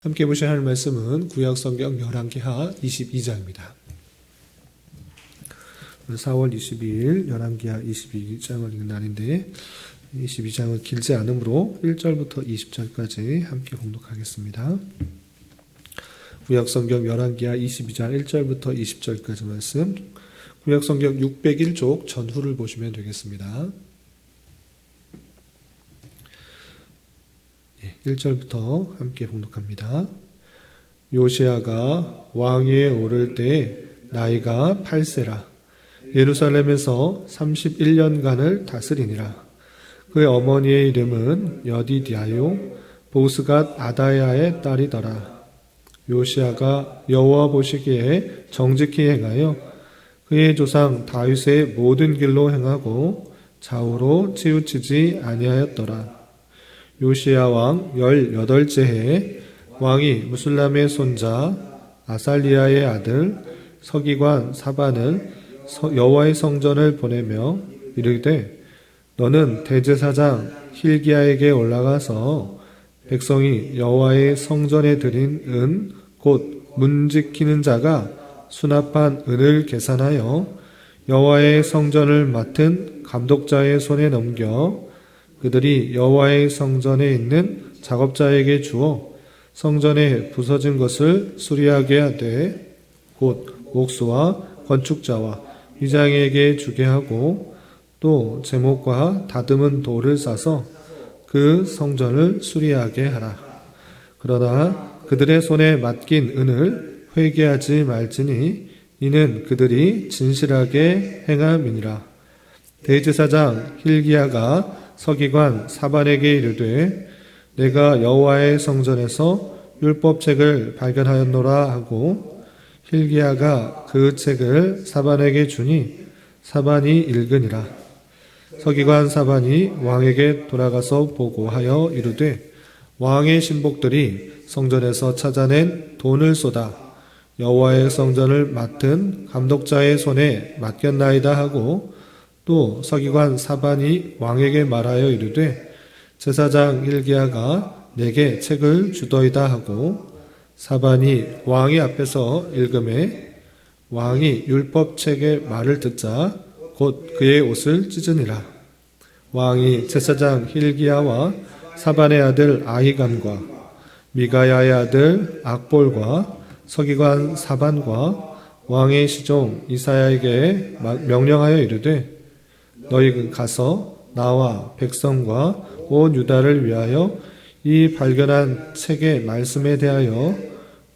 함께 보실 하나님 말씀은 구약성경 열왕기하 22장입니다. 4월 22일 열왕기하 22장을 읽는 날인데 22장은 길지 않으므로 1절부터 20절까지 함께 봉독하겠습니다. 구약성경 열왕기하 22장 1절부터 20절까지 말씀, 구약성경 601쪽 전후를 보시면 되겠습니다. 1절부터 함께 봉독합니다. 요시야가 왕위에 오를 때 나이가 8세라. 예루살렘에서 31년간을 다스리니라. 그의 어머니의 이름은 여디디아요 보스갓 아다야의 딸이더라. 요시야가 여호와 보시기에 정직히 행하여 그의 조상 다윗의 모든 길로 행하고 좌우로 치우치지 아니하였더라. 요시야 왕 18째 해에 왕이 무술람의 손자 아살리야의 아들 서기관 사반을 여호와의 성전을 보내며 이르되 너는 대제사장 힐기야에게 올라가서 백성이 여호와의 성전에 드린 은 곧 문 지키는 자가 수납한 은을 계산하여 여호와의 성전을 맡은 감독자의 손에 넘겨 그들이 여호와의 성전에 있는 작업자에게 주어 성전에 부서진 것을 수리하게 하되 곧 목수와 건축자와 위장에게 주게 하고 또 제목과 다듬은 돌을 싸서 그 성전을 수리하게 하라. 그러나 그들의 손에 맡긴 은을 회개하지 말지니 이는 그들이 진실하게 행함이니라. 대제사장 힐기야가 서기관 사반에게 이르되 내가 여호와의 성전에서 율법책을 발견하였노라 하고 힐기야가 그 책을 사반에게 주니 사반이 읽으니라. 서기관 사반이 왕에게 돌아가서 보고하여 이르되 왕의 신복들이 성전에서 찾아낸 돈을 쏟아 여호와의 성전을 맡은 감독자의 손에 맡겼나이다 하고 또 서기관 사반이 왕에게 말하여 이르되 제사장 힐기야가 내게 책을 주더이다 하고 사반이 왕의 앞에서 읽음에 왕이 율법책의 말을 듣자 곧 그의 옷을 찢으니라. 왕이 제사장 힐기야와 사반의 아들 아히감과 미가야의 아들 악볼과 서기관 사반과 왕의 시종 이사야에게 명령하여 이르되 너희 가서 나와 백성과 온 유다를 위하여 이 발견한 책의 말씀에 대하여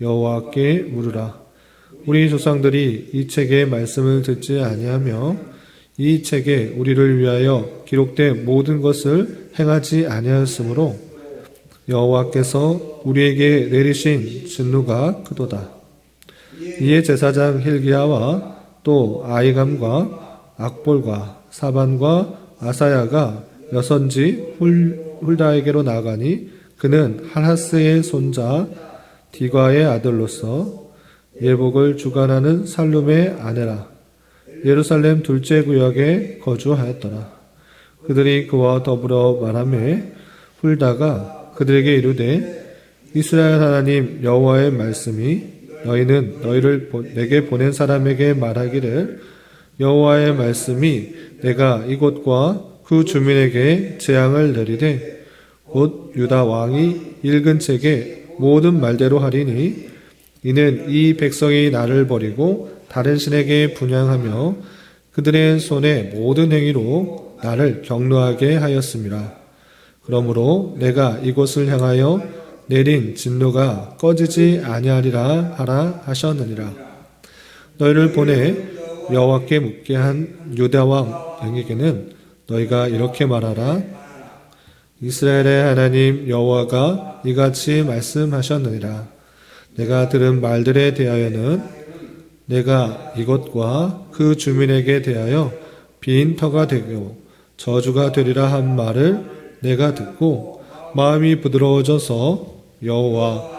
여호와께 물으라. 우리 조상들이 이 책의 말씀을 듣지 아니하며 이 책에 우리를 위하여 기록된 모든 것을 행하지 아니하였으므로 여호와께서 우리에게 내리신 진노가 크도다. 이에 제사장 힐기야와 또 아히감과 악볼과 사반과 아사야가 여선지 훌다에게로 나가니 그는 하라스의 손자 디과의 아들로서 예복을 주관하는 살룸의 아내라. 예루살렘 둘째 구역에 거주하였더라. 그들이 그와 더불어 말하매 훌다가 그들에게 이르되 이스라엘 하나님 여호와의 말씀이 너희는 너희를 내게 보낸 사람에게 말하기를 여호와의 말씀이 내가 이곳과 그 주민에게 재앙을 내리되 곧 유다 왕이 읽은 책의 모든 말대로 하리니 이는 이 백성이 나를 버리고 다른 신에게 분향하며 그들의 손의 모든 행위로 나를 경노하게 하였습니다. 그러므로 내가 이곳을 향하여 내린 진노가 꺼지지 아니하리라 하라 하셨느니라. 너희를 보내 여호와께 묻게 한 유다 왕에게는 너희가 이렇게 말하라. 이스라엘의 하나님 여호와가 이같이 말씀하셨느니라. 내가 들은 말들에 대하여는 내가 이것과 그 주민에게 대하여 빈터가 되고 저주가 되리라 한 말을 내가 듣고 마음이 부드러워져서 여호와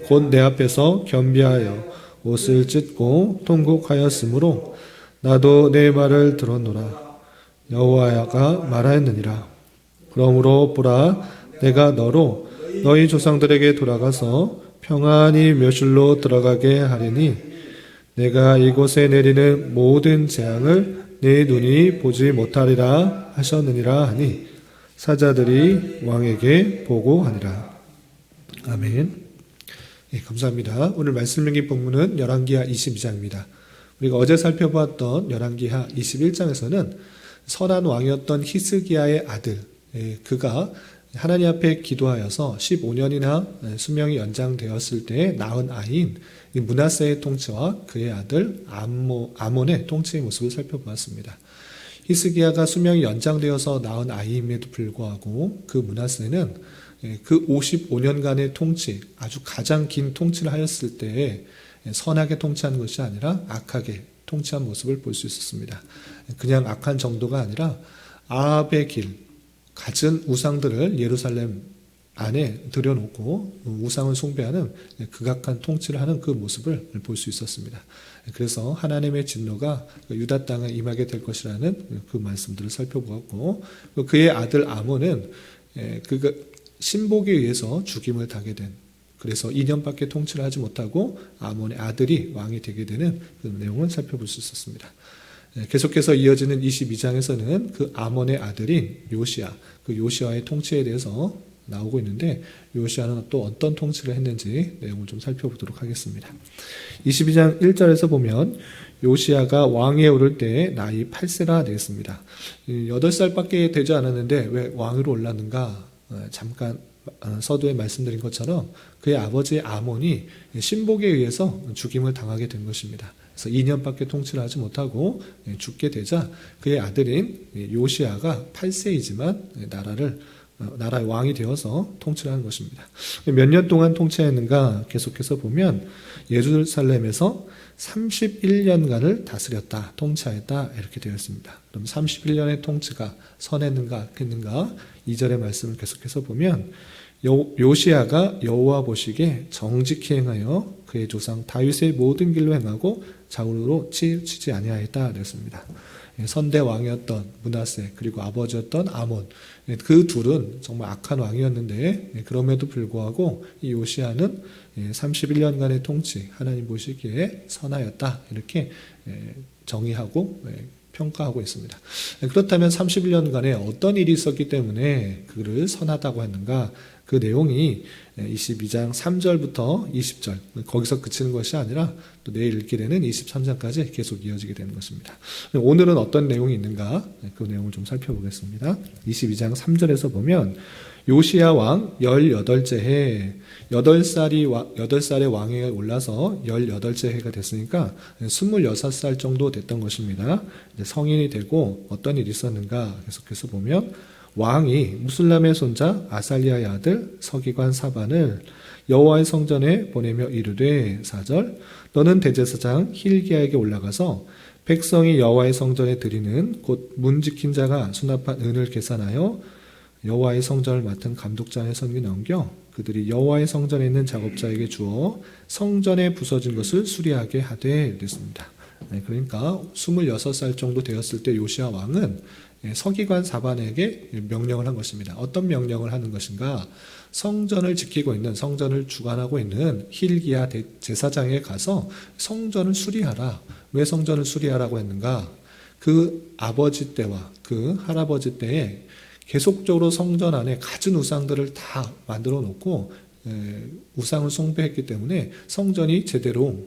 곧 내 앞에서 겸비하여 옷을 찢고 통곡하였으므로 나도 내 말을 들었노라. 여호와가 말하였느니라. 그러므로 보라 내가 너로 너희 조상들에게 돌아가서 평안히 묘실로 들어가게 하리니 내가 이곳에 내리는 모든 재앙을 네 눈이 보지 못하리라 하셨느니라 하니 사자들이 왕에게 보고하니라. 아멘. 예, 감사합니다. 오늘 말씀 명기 본문은 열왕기하 22장입니다. 우리가 어제 살펴보았던 열왕기하 21장에서는 선한 왕이었던 히스기야의 아들, 그가 하나님 앞에 기도하여서 15년이나 수명이 연장되었을 때 낳은 아이인 므낫세의 통치와 그의 아들 아몬의 통치의 모습을 살펴보았습니다. 히스기야가 수명이 연장되어서 낳은 아이임에도 불구하고 그 므낫세는 그 55년간의 통치, 아주 가장 긴 통치를 하였을 때에 선하게 통치한 것이 아니라 악하게 통치한 모습을 볼 수 있었습니다. 그냥 악한 정도가 아니라 아합의 길, 갖은 우상들을 예루살렘 안에 들여놓고 우상을 숭배하는 극악한 통치를 하는 그 모습을 볼 수 있었습니다. 그래서 하나님의 진노가 유다 땅에 임하게 될 것이라는 그 말씀들을 살펴보았고, 그의 아들 아몬은 그 신복에 의해서 죽임을 당하게 된, 그래서 2년밖에 통치를 하지 못하고 아몬의 아들이 왕이 되게 되는 그 내용을 살펴볼 수 있었습니다. 계속해서 이어지는 22장에서는 그 아몬의 아들인 요시야, 그 요시야의 통치에 대해서 나오고 있는데, 요시야는 또 어떤 통치를 했는지 내용을 좀 살펴보도록 하겠습니다. 22장 1절에서 보면 요시야가 왕위에 오를 때 나이 8세라 되었습니다. 8살밖에 되지 않았는데 왜 왕위로 올랐는가? 잠깐 서두에 말씀드린 것처럼 그의 아버지 아몬이 신복에 의해서 죽임을 당하게 된 것입니다. 그래서 2년밖에 통치를 하지 못하고 죽게 되자 그의 아들인 요시야가 8세이지만 나라의 왕이 되어서 통치를 하는 것입니다. 몇 년 동안 통치했는가 계속해서 보면 예루살렘에서 31년간을 다스렸다, 통치하였다 이렇게 되어 있습니다. 그럼 31년의 통치가 선했는가 악했는가 2절의 말씀을 계속해서 보면 요시야가 여호와 보시기에 정직히 행하여 그의 조상 다윗의 모든 길로 행하고 좌우로 치우치지 아니하였다 그랬습니다. 선대 왕이었던 므낫세 그리고 아버지였던 아몬, 그 둘은 정말 악한 왕이었는데 그럼에도 불구하고 이 요시야는 31년간의 통치, 하나님 보시기에 선하였다 이렇게 정의하고 평가하고 있습니다. 그렇다면 31년간에 어떤 일이 있었기 때문에 그를 선하다고 했는가? 그 내용이 22장 3절부터 20절, 거기서 그치는 것이 아니라 또 내일 읽게 되는 23장까지 계속 이어지게 되는 것입니다. 오늘은 어떤 내용이 있는가? 그 내용을 좀 살펴보겠습니다. 22장 3절에서 보면 요시야 왕 18째 해, 8살의 왕위에 올라서 18째 해가 됐으니까 26살 정도 됐던 것입니다. 성인이 되고 어떤 일이 있었는가 계속해서 보면 왕이 무슬람의 손자 아살리아의 아들 서기관 사반을 여호와의 성전에 보내며 이르되 4절 너는 대제사장 힐기야에게 올라가서 백성이 여호와의 성전에 드리는 곧 문 지킨 자가 수납한 은을 계산하여 여호와의 성전을 맡은 감독장의 손에 넘겨 그들이 여호와의 성전에 있는 작업자에게 주어 성전에 부서진 것을 수리하게 하되 됐습니다. 그러니까 26살 정도 되었을 때 요시야 왕은 서기관 사반에게 명령을 한 것입니다. 어떤 명령을 하는 것인가? 성전을 지키고 있는, 성전을 주관하고 있는 힐기야 제사장에 가서 성전을 수리하라. 왜 성전을 수리하라고 했는가? 그 아버지 때와 그 할아버지 때에 계속적으로 성전 안에 갖은 우상들을 다 만들어 놓고 우상을 숭배했기 때문에 성전이 제대로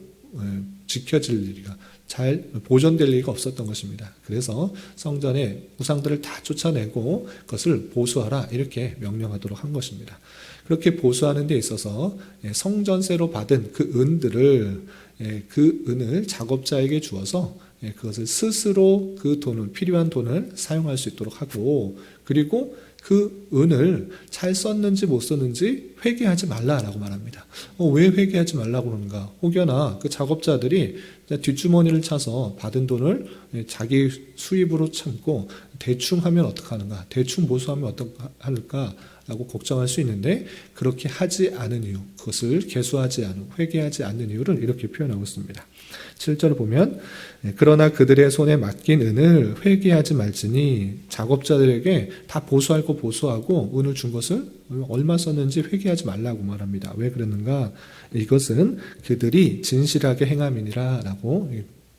지켜질 일이가 잘 보존될 리가 없었던 것입니다. 그래서 성전에 우상들을 다 쫓아내고 그것을 보수하라 이렇게 명령하도록 한 것입니다. 그렇게 보수하는 데 있어서 성전세로 받은 그 은을 작업자에게 주어서 그것을 스스로 그 돈을, 필요한 돈을 사용할 수 있도록 하고, 그리고 그 은을 잘 썼는지 못 썼는지 회개하지 말라라고 말합니다. 왜 회개하지 말라고 그러는가? 혹여나 그 작업자들이 뒷주머니를 차서 받은 돈을 자기 수입으로 참고 대충 하면 어떡하는가? 대충 보수하면 어떡할까? 라고 걱정할 수 있는데 그렇게 하지 않은 이유, 그것을 계수하지 않은, 회개하지 않는 이유를 이렇게 표현하고 있습니다. 7절을 보면 그러나 그들의 손에 맡긴 은을 회개하지 말지니 작업자들에게 다 보수할 거 보수하고 은을 준 것을 얼마 썼는지 회개하지 말라고 말합니다. 왜 그랬는가? 이것은 그들이 진실하게 행함이니라 라고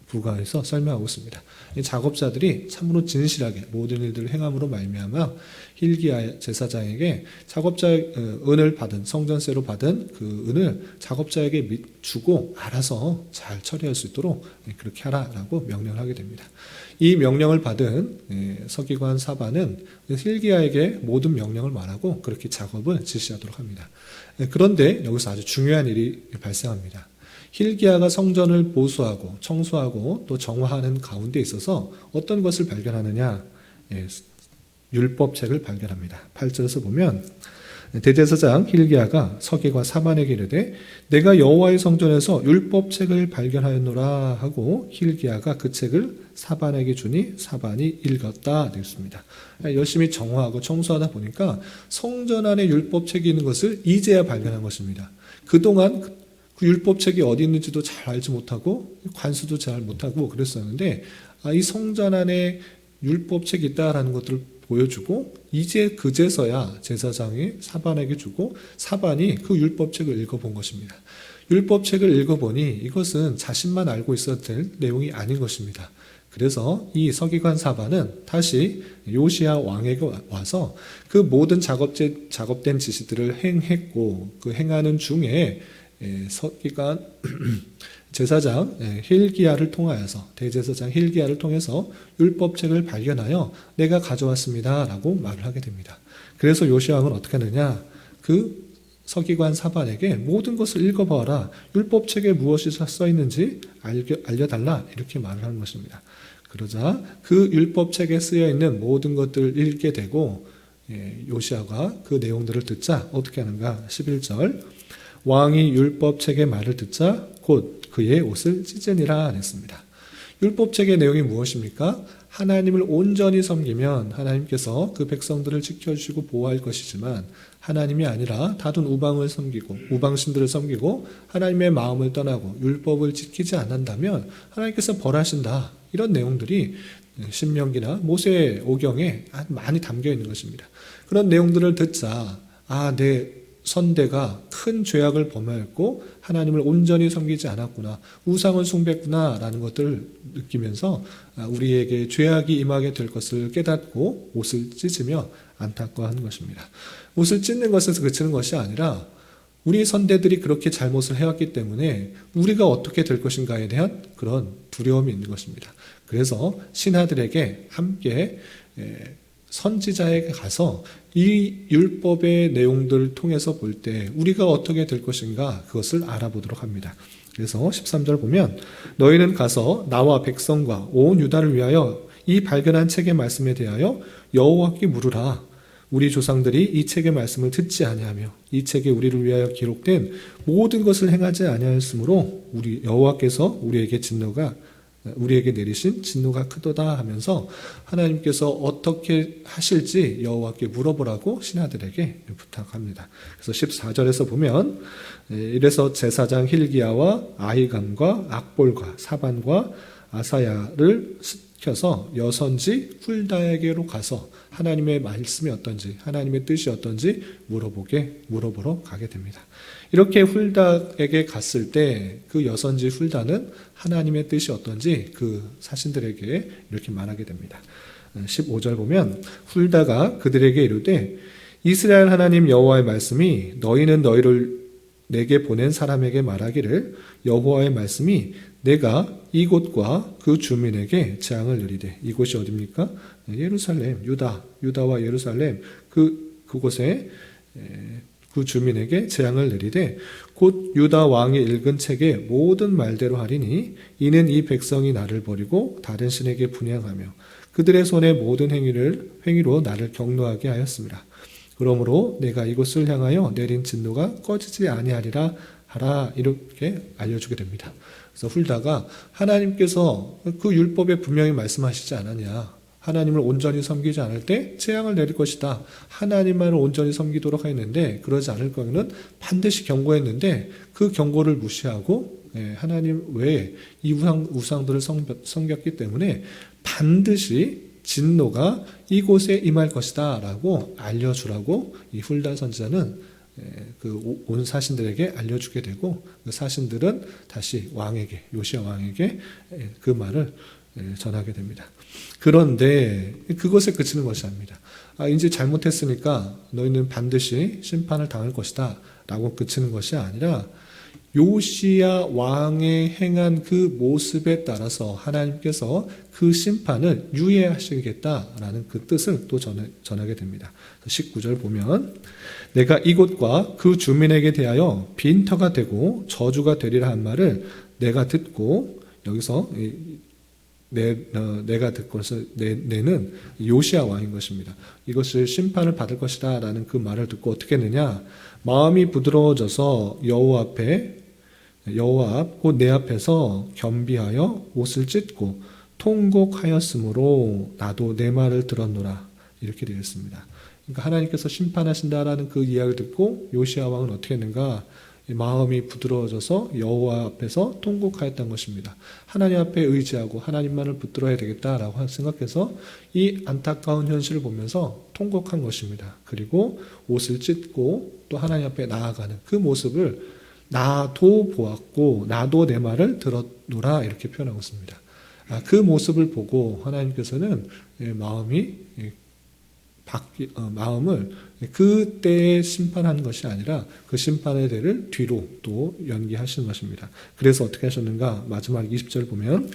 부가해서 설명하고 있습니다. 이 작업자들이 참으로 진실하게 모든 일들을 행함으로 말미암아 hil기야 제사장에게 작업자의 은을 받은, 성전세로 받은 그 은을 작업자에게 주고 알아서 잘 처리할 수 있도록 그렇게 하라라고 명령을 하게 됩니다. 이 명령을 받은 서기관 사반은 hil기야에게 모든 명령을 말하고 그렇게 작업을 지시하도록 합니다. 그런데 여기서 아주 중요한 일이 발생합니다. hil기야가 성전을 보수하고 청소하고 또 정화하는 가운데 있어서 어떤 것을 발견하느냐? 율법책을 발견합니다. 8절에서 보면 대제사장 hil기야가 서기관 사반에게 이르되 내가 여호와의 성전에서 율법책을 발견하였노라 하고 hil기야가 그 책을 사반에게 주니 사반이 읽었다 되었습니다. 열심히 정화하고 청소하다 보니까 성전 안에 율법책이 있는 것을 이제야 발견한 것입니다. 그동안 그 율법책이 어디 있는지도 잘 알지 못하고 관수도 잘 못하고 그랬었는데 이 성전 안에 율법책이 있다라는 것들을 보여주고 이제 그제서야 제사장이 사반에게 주고 사반이 그 율법책을 읽어본 것입니다. 율법책을 읽어보니 이것은 자신만 알고 있어야 될 내용이 아닌 것입니다. 그래서 이 서기관 사반은 다시 요시야 왕에게 와서 그 모든 작업된 지시들을 행했고 그 행하는 중에 서기관 제사장 hil기야를 통하여서 대제사장 hil기야를 통해서 율법책을 발견하여 내가 가져왔습니다 라고 말을 하게 됩니다. 그래서 요시야 왕은 어떻게 하느냐, 그 서기관 사반에게 모든 것을 읽어봐라, 율법책에 무엇이 써 있는지 알려달라 이렇게 말을 하는 것입니다. 그러자 그 율법책에 쓰여 있는 모든 것들을 읽게 되고 요시야가 그 내용들을 듣자 어떻게 하는가? 11절 왕이 율법책의 말을 듣자 곧 그의 옷을 찢으니라 했습니다. 율법책의 내용이 무엇입니까? 하나님을 온전히 섬기면 하나님께서 그 백성들을 지켜주시고 보호할 것이지만 하나님이 아니라 다른 우방을 섬기고 우방신들을 섬기고 하나님의 마음을 떠나고 율법을 지키지 않는다면 하나님께서 벌하신다. 이런 내용들이 신명기나 모세 오경에 많이 담겨 있는 것입니다. 그런 내용들을 듣자 내 선대가 큰 죄악을 범하였고 하나님을 온전히 섬기지 않았구나, 우상을 숭배했구나 라는 것들을 느끼면서 우리에게 죄악이 임하게 될 것을 깨닫고 옷을 찢으며 안타까워하는 것입니다. 옷을 찢는 것에서 그치는 것이 아니라 우리 선대들이 그렇게 잘못을 해왔기 때문에 우리가 어떻게 될 것인가에 대한 그런 두려움이 있는 것입니다. 그래서 신하들에게 함께 선지자에게 가서 이 율법의 내용들을 통해서 볼 때 우리가 어떻게 될 것인가 그것을 알아보도록 합니다. 그래서 13절 보면 너희는 가서 나와 백성과 온 유다를 위하여 이 발견한 책의 말씀에 대하여 여호와께 물으라. 우리 조상들이 이 책의 말씀을 듣지 아니하며 이 책에 우리를 위하여 기록된 모든 것을 행하지 아니하였으므로 우리 여호와께서 우리에게 내리신 진노가 크도다 하면서 하나님께서 어떻게 하실지 여호와께 물어보라고 신하들에게 부탁합니다. 그래서 14절에서 보면 이래서 제사장 hil기야와 아히감과 악볼과 사반과 아사야를 시켜서 여선지 훌다에게로 가서 하나님의 말씀이 어떤지 하나님의 뜻이 어떤지 물어보러 가게 됩니다. 이렇게 훌다에게 갔을 때 그 여선지 훌다는 하나님의 뜻이 어떤지 그 사신들에게 이렇게 말하게 됩니다. 15절 보면 훌다가 그들에게 이르되 이스라엘 하나님 여호와의 말씀이 너희는 너희를 내게 보낸 사람에게 말하기를 여호와의 말씀이 내가 이곳과 그 주민에게 재앙을 내리되 이곳이 어디입니까? 예루살렘, 유다와 예루살렘 그곳에 그 주민에게 재앙을 내리되 곧 유다 왕이 읽은 책의 모든 말대로 하리니 이는 이 백성이 나를 버리고 다른 신에게 분향하며 그들의 손의 모든 행위로 나를 경노하게 하였습니다. 그러므로 내가 이곳을 향하여 내린 진노가 꺼지지 아니하리라 하라 이렇게 알려주게 됩니다. 그래서 훌다가 하나님께서 그 율법에 분명히 말씀하시지 않았냐, 하나님을 온전히 섬기지 않을 때 재앙을 내릴 것이다. 하나님만을 온전히 섬기도록 했는데 그러지 않을 경우는 반드시 경고했는데 그 경고를 무시하고 하나님 외에 이 우상들을 섬겼기 때문에 반드시 진노가 이곳에 임할 것이다 라고 알려주라고 이 훌다 선지자는 그 온 사신들에게 알려주게 되고 그 사신들은 다시 왕에게 요시야 왕에게 그 말을 전하게 됩니다. 그런데 그것에 그치는 것이 아닙니다. 이제 잘못했으니까 너희는 반드시 심판을 당할 것이다 라고 그치는 것이 아니라 요시야 왕의 행한 그 모습에 따라서 하나님께서 그 심판을 유예하시겠다라는 그 뜻을 또 전하게 됩니다. 19절 보면 내가 이곳과 그 주민에게 대하여 빈터가 되고 저주가 되리라 한 말을 내가 듣고 여기서 내가 듣고서 내는 요시야 왕인 것입니다. 이것을 심판을 받을 것이다 라는 그 말을 듣고 어떻게 했느냐 마음이 부드러워져서 여호와 앞 곧 내 앞에서 겸비하여 옷을 찢고 통곡하였으므로 나도 내 말을 들었노라 이렇게 되어 있습니다. 그러니까 하나님께서 심판하신다라는 그 이야기를 듣고 요시야 왕은 어떻게 했는가 마음이 부드러워져서 여호와 앞에서 통곡하였던 것입니다. 하나님 앞에 의지하고 하나님만을 붙들어야 되겠다라고 생각해서 이 안타까운 현실을 보면서 통곡한 것입니다. 그리고 옷을 찢고 또 하나님 앞에 나아가는 그 모습을 나도 보았고 나도 내 말을 들었노라 이렇게 표현하고 있습니다. 그 모습을 보고 하나님께서는 마음을 그때에 심판하는 것이 아니라 그 심판의 대를 뒤로 또 연기하시는 것입니다. 그래서 어떻게 하셨는가? 마지막 20절 보면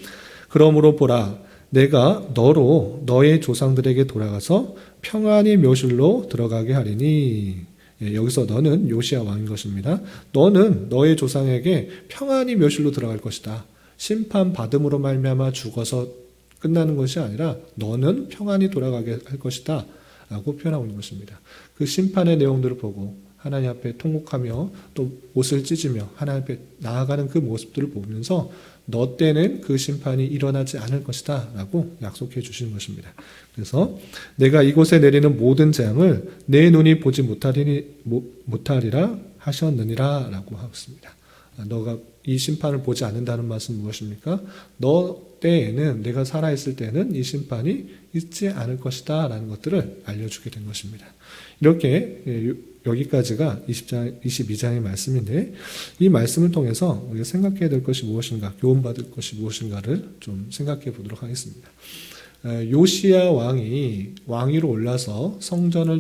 그러므로 보라 내가 너로 너의 조상들에게 돌아가서 평안히 묘실로 들어가게 하리니 여기서 너는 요시야 왕인 것입니다. 너는 너의 조상에게 평안히 묘실로 들어갈 것이다. 심판 받음으로 말미암아 죽어서 끝나는 것이 아니라 너는 평안히 돌아가게 할 것이다 라고 표현하고 있는 것입니다. 그 심판의 내용들을 보고 하나님 앞에 통곡하며 또 옷을 찢으며 하나님 앞에 나아가는 그 모습들을 보면서 너 때는 그 심판이 일어나지 않을 것이다 라고 약속해 주시는 것입니다. 그래서 내가 이곳에 내리는 모든 재앙을 내 눈이 보지 못하리라 하셨느니라 라고 하고 있습니다. 너가 이 심판을 보지 않는다는 말씀은 무엇입니까? 너 때에는 내가 살아있을 때는 이 심판이 있지 않을 것이다 라는 것들을 알려주게 된 것입니다. 이렇게 여기까지가 22장의 말씀인데 이 말씀을 통해서 우리가 생각해야 될 것이 무엇인가 교훈받을 것이 무엇인가를 좀 생각해 보도록 하겠습니다. 요시야 왕이 왕위로 올라서 성전을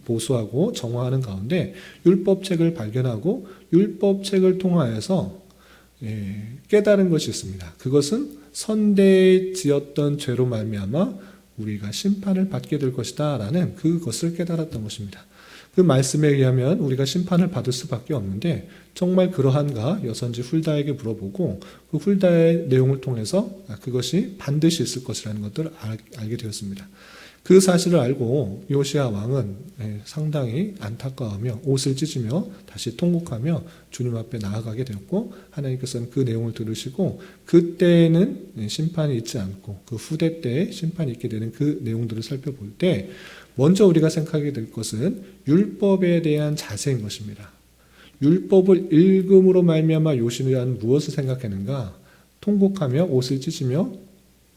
보수하고 정화하는 가운데 율법책을 발견하고 율법책을 통하여서 깨달은 것이 있습니다. 그것은 선대에 지었던 죄로 말미암아 우리가 심판을 받게 될 것이다 라는 그것을 깨달았던 것입니다. 그 말씀에 의하면 우리가 심판을 받을 수밖에 없는데 정말 그러한가 여선지 훌다에게 물어보고 그 훌다의 내용을 통해서 그것이 반드시 있을 것이라는 것들을 알게 되었습니다. 그 사실을 알고 요시야 왕은 상당히 안타까워하며 옷을 찢으며 다시 통곡하며 주님 앞에 나아가게 되었고 하나님께서는 그 내용을 들으시고 그때에는 심판이 있지 않고 그 후대 때에 심판이 있게 되는 그 내용들을 살펴볼 때 먼저 우리가 생각하게 될 것은 율법에 대한 자세인 것입니다. 율법을 읽음으로 말미암아 요시야는 무엇을 생각했는가? 통곡하며 옷을 찢으며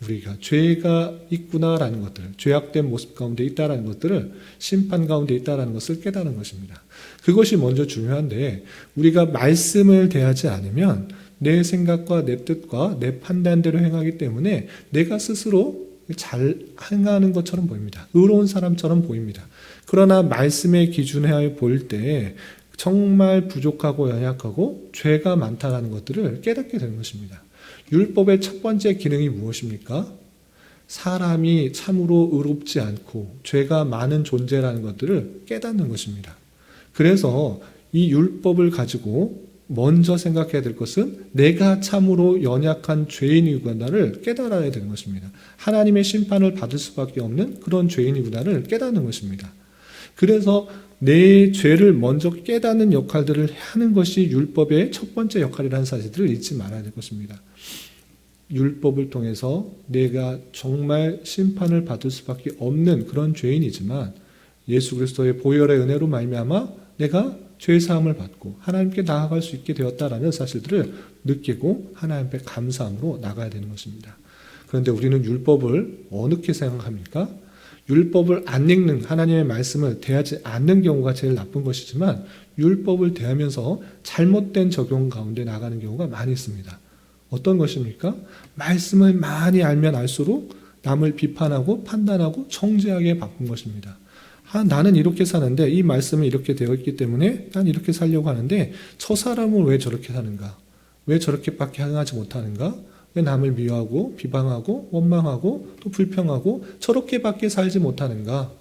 우리가 죄가 있구나라는 것들, 죄악된 모습 가운데 있다라는 것들을 심판 가운데 있다라는 것을 깨달은 것입니다. 그것이 먼저 중요한데 우리가 말씀을 대하지 않으면 내 생각과 내 뜻과 내 판단대로 행하기 때문에 내가 스스로 잘 행하는 것처럼 보입니다. 의로운 사람처럼 보입니다. 그러나 말씀의 기준에 볼 때 정말 부족하고 연약하고 죄가 많다는 것들을 깨닫게 되는 것입니다. 율법의 첫 번째 기능이 무엇입니까? 사람이 참으로 의롭지 않고 죄가 많은 존재라는 것들을 깨닫는 것입니다. 그래서 이 율법을 가지고 먼저 생각해야 될 것은 내가 참으로 연약한 죄인이구나를 깨달아야 되는 것입니다. 하나님의 심판을 받을 수밖에 없는 그런 죄인이구나를 깨닫는 것입니다. 그래서 내 죄를 먼저 깨닫는 역할들을 하는 것이 율법의 첫 번째 역할이라는 사실들을 잊지 말아야 될 것입니다. 율법을 통해서 내가 정말 심판을 받을 수밖에 없는 그런 죄인이지만 예수 그리스도의 보혈의 은혜로 말미암아 내가 죄 사함을 받고 하나님께 나아갈 수 있게 되었다라는 사실들을 느끼고 하나님 앞에 감사함으로 나가야 되는 것입니다. 그런데 우리는 율법을 어떻게 생각합니까? 율법을 안 읽는 하나님의 말씀을 대하지 않는 경우가 제일 나쁜 것이지만 율법을 대하면서 잘못된 적용 가운데 나가는 경우가 많이 있습니다. 어떤 것입니까? 말씀을 많이 알면 알수록 남을 비판하고 판단하고 정죄하게 바꾼 것입니다. 나는 이렇게 사는데 이 말씀이 이렇게 되어 있기 때문에 난 이렇게 살려고 하는데 저 사람은 왜 저렇게 사는가? 왜 저렇게밖에 행하지 못하는가? 왜 남을 미워하고 비방하고 원망하고 또 불평하고 저렇게밖에 살지 못하는가?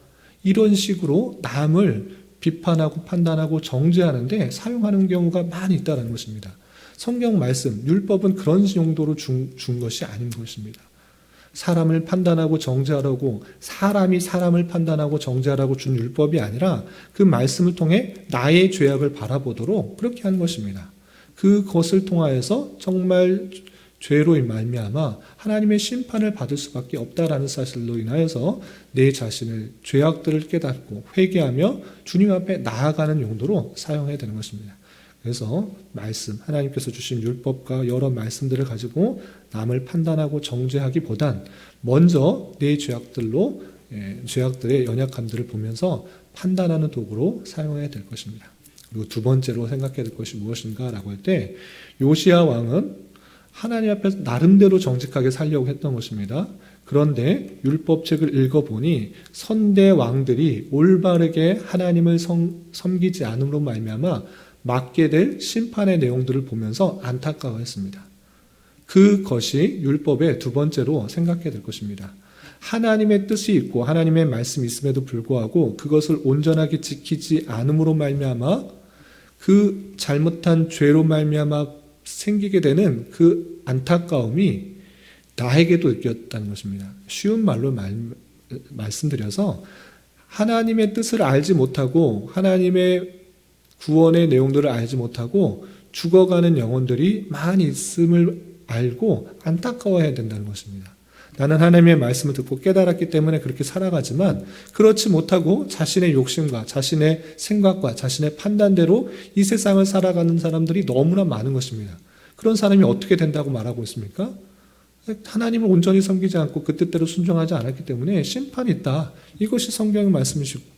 이런 식으로 남을 비판하고 판단하고 정죄하는데 사용하는 경우가 많이 있다는 것입니다. 성경 말씀, 율법은 그런 용도로 준 것이 아닌 것입니다. 사람을 판단하고 정죄하라고 사람이 사람을 판단하고 정죄하라고 준 율법이 아니라 그 말씀을 통해 나의 죄악을 바라보도록 그렇게 한 것입니다. 그것을 통하여서 정말 죄로 말미암아 하나님의 심판을 받을 수밖에 없다라는 사실로 인하여서 내 자신을 죄악들을 깨닫고 회개하며 주님 앞에 나아가는 용도로 사용해야 되는 것입니다. 그래서 말씀, 하나님께서 주신 율법과 여러 말씀들을 가지고 남을 판단하고 정죄하기보단 먼저 내 죄악들의 연약함들을 보면서 판단하는 도구로 사용해야 될 것입니다. 그리고 두 번째로 생각해야 될 것이 무엇인가라고 할 때 요시야 왕은 하나님 앞에서 나름대로 정직하게 살려고 했던 것입니다. 그런데 율법책을 읽어보니 선대 왕들이 올바르게 하나님을 섬기지 않음으로 말미암아 맞게 될 심판의 내용들을 보면서 안타까워했습니다. 그것이 율법의 두 번째로 생각해야 될 것입니다. 하나님의 뜻이 있고 하나님의 말씀이 있음에도 불구하고 그것을 온전하게 지키지 않음으로 말미암아 그 잘못한 죄로 말미암아 생기게 되는 그 안타까움이 나에게도 느꼈다는 것입니다. 쉬운 말로 말씀드려서 하나님의 뜻을 알지 못하고 하나님의 구원의 내용들을 알지 못하고 죽어가는 영혼들이 많이 있음을 알고 안타까워해야 된다는 것입니다. 나는 하나님의 말씀을 듣고 깨달았기 때문에 그렇게 살아가지만 그렇지 못하고 자신의 욕심과 자신의 생각과 자신의 판단대로 이 세상을 살아가는 사람들이 너무나 많은 것입니다. 그런 사람이 어떻게 된다고 말하고 있습니까? 하나님을 온전히 섬기지 않고 그 뜻대로 순종하지 않았기 때문에 심판이 있다. 이것이 성경의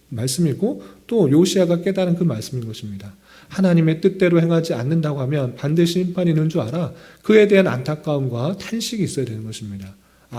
말씀이고 또 요시야가 깨달은 그 말씀인 것입니다. 하나님의 뜻대로 행하지 않는다고 하면 반드시 심판이 있는 줄 알아. 그에 대한 안타까움과 탄식이 있어야 되는 것입니다.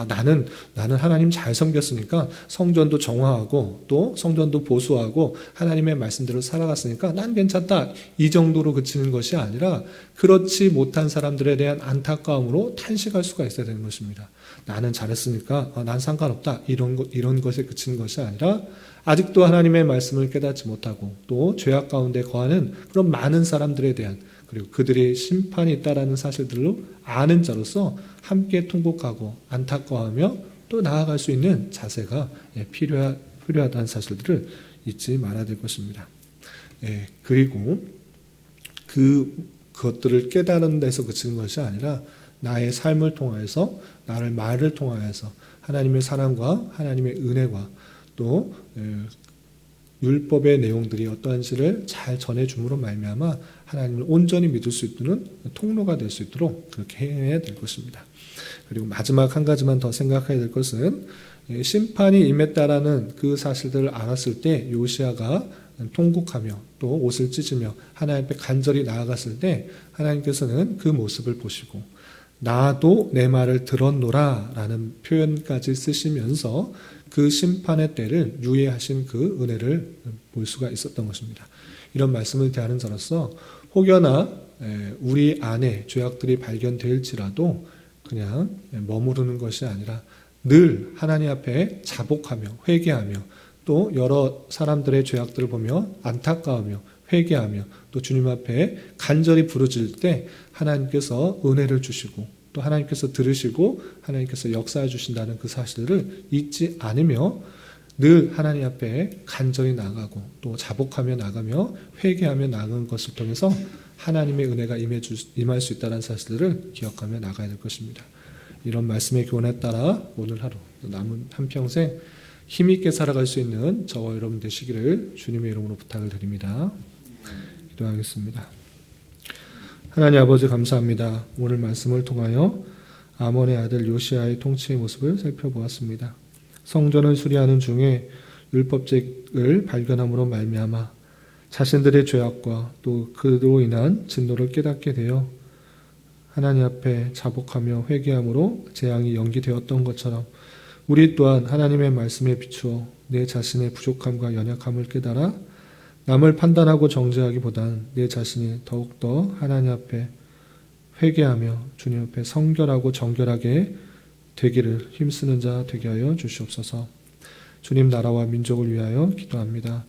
나는 하나님 잘 섬겼으니까 성전도 정화하고 또 성전도 보수하고 하나님의 말씀대로 살아갔으니까 난 괜찮다. 이 정도로 그치는 것이 아니라 그렇지 못한 사람들에 대한 안타까움으로 탄식할 수가 있어야 되는 것입니다. 나는 잘했으니까 난 상관없다. 이런 것에 그치는 것이 아니라 아직도 하나님의 말씀을 깨닫지 못하고 또 죄악 가운데 거하는 그런 많은 사람들에 대한 그리고 그들의 심판이 있다라는 사실들로 아는 자로서 함께 통곡하고 안타까워하며 또 나아갈 수 있는 자세가 필요하다는 사실들을 잊지 말아야 될 것입니다. 그리고 그것들을 깨달은 데서 그치는 것이 아니라 나의 삶을 통하여서 나를 말을 통하여서 하나님의 사랑과 하나님의 은혜와 또 율법의 내용들이 어떠한지를 잘 전해줌으로 말미암아 하나님을 온전히 믿을 수 있는 통로가 될 수 있도록 그렇게 해야 될 것입니다. 그리고 마지막 한 가지만 더 생각해야 될 것은 심판이 임했다라는 그 사실들을 알았을 때 요시야가 통곡하며 또 옷을 찢으며 하나님 앞에 간절히 나아갔을 때 하나님께서는 그 모습을 보시고 나도 내 말을 들었노라 라는 표현까지 쓰시면서 그 심판의 때를 유예하신 그 은혜를 볼 수가 있었던 것입니다. 이런 말씀을 대하는 자로서 혹여나 우리 안에 죄악들이 발견될지라도 그냥 머무르는 것이 아니라 늘 하나님 앞에 자복하며 회개하며 또 여러 사람들의 죄악들을 보며 안타까우며 회개하며 또 주님 앞에 간절히 부르짖을 때 하나님께서 은혜를 주시고 또 하나님께서 들으시고 하나님께서 역사해 주신다는 그 사실을 잊지 않으며 늘 하나님 앞에 간절히 나가고 또 자복하며 나가며 회개하며 나가는 것을 통해서 하나님의 은혜가 임할 수 있다는 사실들을 기억하며 나가야 될 것입니다. 이런 말씀의 교훈에 따라 오늘 하루 남은 한평생 힘있게 살아갈 수 있는 저와 여러분 되시기를 주님의 이름으로 부탁을 드립니다. 기도하겠습니다. 하나님 아버지 감사합니다. 오늘 말씀을 통하여 아몬의 아들 요시아의 통치의 모습을 살펴보았습니다. 성전을 수리하는 중에 율법책을 발견함으로 말미암아 자신들의 죄악과 또 그로 인한 진노를 깨닫게 되어 하나님 앞에 자복하며 회개함으로 재앙이 연기되었던 것처럼 우리 또한 하나님의 말씀에 비추어 내 자신의 부족함과 연약함을 깨달아 남을 판단하고 정죄하기보단 내 자신이 더욱더 하나님 앞에 회개하며 주님 앞에 성결하고 정결하게 되기를 힘쓰는 자 되게 하여 주시옵소서. 주님 나라와 민족을 위하여 기도합니다.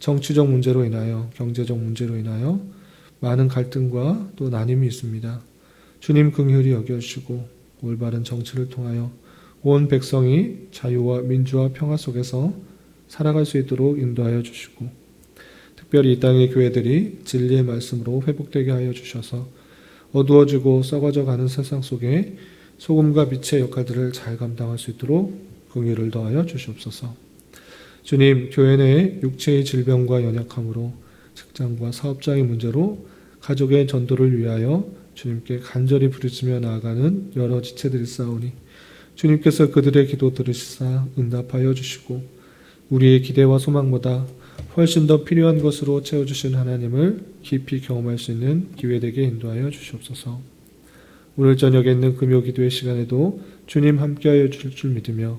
정치적 문제로 인하여 경제적 문제로 인하여 많은 갈등과 또 난임이 있습니다. 주님 긍휼히 여겨주시고 올바른 정치를 통하여 온 백성이 자유와 민주와 평화 속에서 살아갈 수 있도록 인도하여 주시고 특별히 이 땅의 교회들이 진리의 말씀으로 회복되게 하여 주셔서 어두워지고 썩어져 가는 세상 속에 소금과 빛의 역할들을 잘 감당할 수 있도록 긍휼을 더하여 주시옵소서. 주님, 교회 내 육체의 질병과 연약함으로 직장과 사업장의 문제로 가족의 전도를 위하여 주님께 간절히 부르짖으며 나아가는 여러 지체들이 싸우니 주님께서 그들의 기도 들으시사 응답하여 주시고 우리의 기대와 소망보다 훨씬 더 필요한 것으로 채워주신 하나님을 깊이 경험할 수 있는 기회되게 인도하여 주시옵소서. 오늘 저녁에 있는 금요 기도의 시간에도 주님 함께하여 주실 줄 믿으며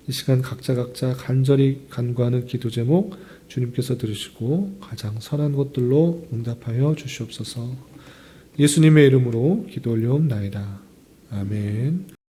이 시간 각자 간절히 간구하는 기도 제목 주님께서 들으시고 가장 선한 것들로 응답하여 주시옵소서. 예수님의 이름으로 기도 올려옵나이다. 아멘.